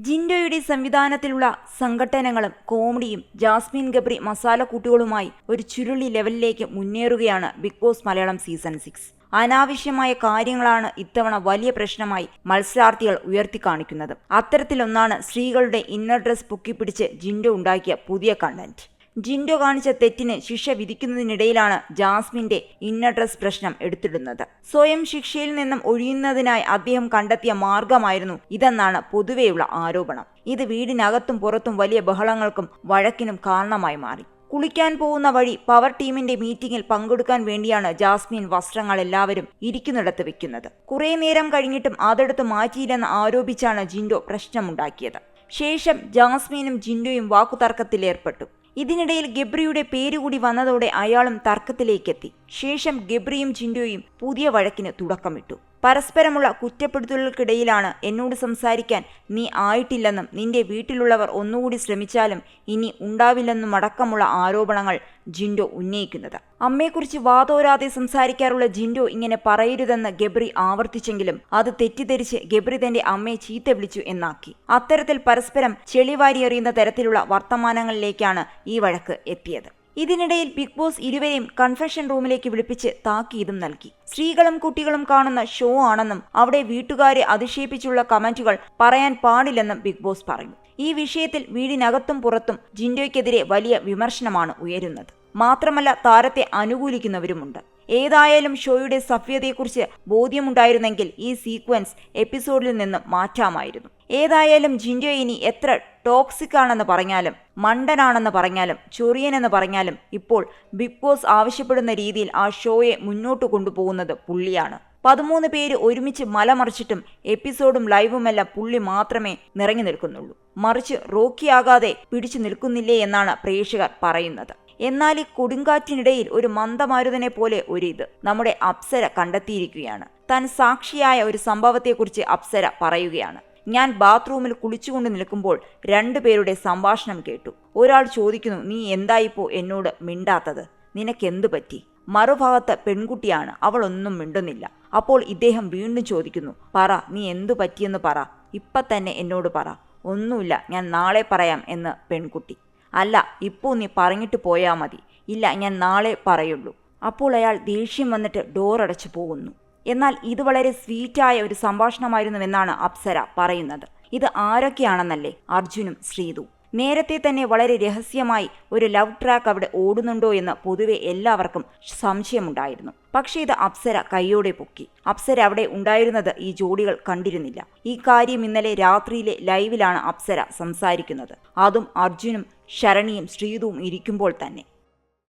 ജിൻഡോയുടെ സംവിധാനത്തിലുള്ള സംഘട്ടനങ്ങളും കോമഡിയും ജാസ്മിൻ ഗബ്രി മസാലക്കൂട്ടുകളുമായി ഒരു ചുരുളി ലെവലിലേക്ക് മുന്നേറുകയാണ് ബിഗ് ബോസ് മലയാളം സീസൺ 6. അനാവശ്യമായ കാര്യങ്ങളാണ് ഇത്തവണ വലിയ പ്രശ്നമായി മത്സരാർത്ഥികൾ ഉയർത്തിക്കാണിക്കുന്നത്. അത്തരത്തിലൊന്നാണ് സ്ത്രീകളുടെ ഇന്നർ ഡ്രസ് പൊക്കിപ്പിടിച്ച് ജിൻഡോ ഉണ്ടാക്കിയ പുതിയ കണ്ടന്റ്. ജിൻഡോ കാണിച്ച തെറ്റിന് ശിക്ഷ വിധിക്കുന്നതിനിടയിലാണ് ജാസ്മിന്റെ ഇന്നർ ഡ്രസ് പ്രശ്നം എടുത്തിടുന്നത്. സ്വയം ശിക്ഷയിൽ നിന്നും ഒഴിയുന്നതിനായി അദ്ദേഹം കണ്ടെത്തിയ മാർഗമായിരുന്നു ഇതെന്നാണ് പൊതുവെയുള്ള ആരോപണം. ഇത് വീടിനകത്തും പുറത്തും വലിയ ബഹളങ്ങൾക്കും വഴക്കിനും കാരണമായി മാറി. കുളിക്കാൻ പോകുന്ന വഴി പവർ ടീമിന്റെ മീറ്റിംഗിൽ പങ്കെടുക്കാൻ വേണ്ടിയാണ് ജാസ്മിൻ വസ്ത്രങ്ങൾ എല്ലാവരും ഇരിക്കുന്നിടത്ത് വെക്കുന്നത്. കുറെ നേരം കഴിഞ്ഞിട്ടും അതെടുത്ത് മാറ്റിയില്ലെന്ന് ആരോപിച്ചാണ് ജിൻഡോ പ്രശ്നമുണ്ടാക്കിയത്. ശേഷം ജാസ്മിനും ജിൻഡോയും വാക്കുതർക്കത്തിലേർപ്പെട്ടു. ഇതിനിടയിൽ ഗബ്രിയുടെ പേരുകൂടി വന്നതോടെ അയാളും തർക്കത്തിലേക്കെത്തി. ശേഷം ഗബ്രിയും ജിൻഡോയും പുതിയ വഴക്കിന് തുടക്കമിട്ടു. പരസ്പരമുള്ള കുറ്റപ്പെടുത്തലുകൾക്കിടയിലാണ് എന്നോട് സംസാരിക്കാൻ നീ ആയിട്ടില്ലെന്നും നിന്റെ വീട്ടിലുള്ളവർ ഒന്നുകൂടി ശ്രമിച്ചാലും ഇനി ഉണ്ടാവില്ലെന്നുമടക്കമുള്ള ആരോപണങ്ങൾ ജിൻഡോ ഉന്നയിക്കുന്നത്. അമ്മയെക്കുറിച്ച് വാതോരാതെ സംസാരിക്കാറുള്ള ജിൻഡോ ഇങ്ങനെ പറയരുതെന്ന് ഗബ്രി ആവർത്തിച്ചെങ്കിലും അത് തെറ്റിദ്ധരിച്ച് ഗബ്രി തന്റെ അമ്മയെ ചീത്ത വിളിച്ചു എന്നാക്കി. അത്തരത്തിൽ പരസ്പരം ചെളിവാരി എറിയുന്ന തരത്തിലുള്ള വർത്തമാനങ്ങളിലേക്കാണ് ഈ വഴക്ക് എത്തിയത്. ഇതിനിടയിൽ ബിഗ് ബോസ് ഇരുവരെയും കൺഫെഷൻ റൂമിലേക്ക് വിളിപ്പിച്ച് താക്കീതും നൽകി. സ്ത്രീകളും കുട്ടികളും കാണുന്ന ഷോ ആണെന്നും അവിടെ വീട്ടുകാരെ അധിക്ഷേപിച്ചുള്ള കമന്റുകൾ പറയാൻ പാടില്ലെന്നും ബിഗ് ബോസ് പറഞ്ഞു. ഈ വിഷയത്തിൽ വീടിനകത്തും പുറത്തും ജിൻഡോയ്ക്കെതിരെ വലിയ വിമർശനമാണ് ഉയരുന്നത്. മാത്രമല്ല താരത്തെ അനുകൂലിക്കുന്നവരുമുണ്ട്. ഏതായാലും ഷോയുടെ സഭ്യതയെക്കുറിച്ച് ബോധ്യമുണ്ടായിരുന്നെങ്കിൽ ഈ സീക്വൻസ് എപ്പിസോഡിൽ നിന്നും മാറ്റാമായിരുന്നു. ഏതായാലും ജിൻഡോ ഇനി എത്ര ടോക്സിക് ആണെന്ന് പറഞ്ഞാലും മണ്ടനാണെന്ന് പറഞ്ഞാലും ചൊറിയനെന്ന് പറഞ്ഞാലും ഇപ്പോൾ ബിഗ് ബോസ് ആവശ്യപ്പെടുന്ന രീതിയിൽ ആ ഷോയെ മുന്നോട്ട് കൊണ്ടുപോകുന്നത് പുള്ളിയാണ്. 13 പേര് ഒരുമിച്ച് മലമറിച്ചിട്ടും എപ്പിസോഡും ലൈവുമെല്ലാം പുള്ളി മാത്രമേ നിറങ്ങി നിൽക്കുന്നുള്ളൂ. മറിച്ച് റോക്കിയാകാതെ പിടിച്ചു നിൽക്കുന്നില്ലേ എന്നാണ് പ്രേക്ഷകർ പറയുന്നത്. എന്നാൽ ഈ കൊടുങ്കാറ്റിനിടയിൽ ഒരു മന്ദമാരുതനെ പോലെ ഒരിത് നമ്മുടെ അപ്സര കണ്ടെത്തിയിരിക്കുകയാണ്. താൻ സാക്ഷിയായ ഒരു സംഭവത്തെക്കുറിച്ച് അപ്സര പറയുകയാണ്. ഞാൻ ബാത്റൂമിൽ കുളിച്ചുകൊണ്ട് നിൽക്കുമ്പോൾ 2 പേരുടെ സംഭാഷണം കേട്ടു. ഒരാൾ ചോദിക്കുന്നു, നീ എന്തായിപ്പോ എന്നോട് മിണ്ടാത്തത്? നിനക്കെന്തു പറ്റി? മറുഭാഗത്ത് പെൺകുട്ടിയാണ്, അവളൊന്നും മിണ്ടുന്നില്ല. അപ്പോൾ ഇദ്ദേഹം വീണ്ടും ചോദിക്കുന്നു, പറ, നീ എന്തു പറ്റിയെന്ന് പറ, ഇപ്പം തന്നെ എന്നോട് പറ. ഒന്നുമില്ല, ഞാൻ നാളെ പറയാം എന്ന് പെൺകുട്ടി. അല്ല, ഇപ്പോൾ നീ പറഞ്ഞിട്ട് പോയാൽ മതി. ഇല്ല, ഞാൻ നാളെ പറയുള്ളൂ. അപ്പോൾ അയാൾ ദേഷ്യം വന്നിട്ട് ഡോർ അടച്ചു പോകുന്നു. എന്നാൽ ഇത് വളരെ സ്വീറ്റായ ഒരു സംഭാഷണമായിരുന്നുവെന്നാണ് അപ്സര പറയുന്നത്. ഇത് ആരൊക്കെയാണെന്നല്ലേ? അർജുനും ശ്രീതു. നേരത്തെ തന്നെ വളരെ രഹസ്യമായി ഒരു ലവ് ട്രാക്ക് അവിടെ ഓടുന്നുണ്ടോ എന്ന് പൊതുവെ എല്ലാവർക്കും സംശയമുണ്ടായിരുന്നു. പക്ഷേ ഇത് അപ്സര കൈയോടെ പൊക്കി. അപ്സര അവിടെ ഉണ്ടായിരുന്നത് ഈ ജോഡികൾ കണ്ടിരുന്നില്ല. ഈ കാര്യം ഇന്നലെ രാത്രിയിലെ ലൈവിലാണ് അപ്സര സംസാരിക്കുന്നത്. അതും അർജുനും ശരണിയും ശ്രീതുവും ഇരിക്കുമ്പോൾ തന്നെ.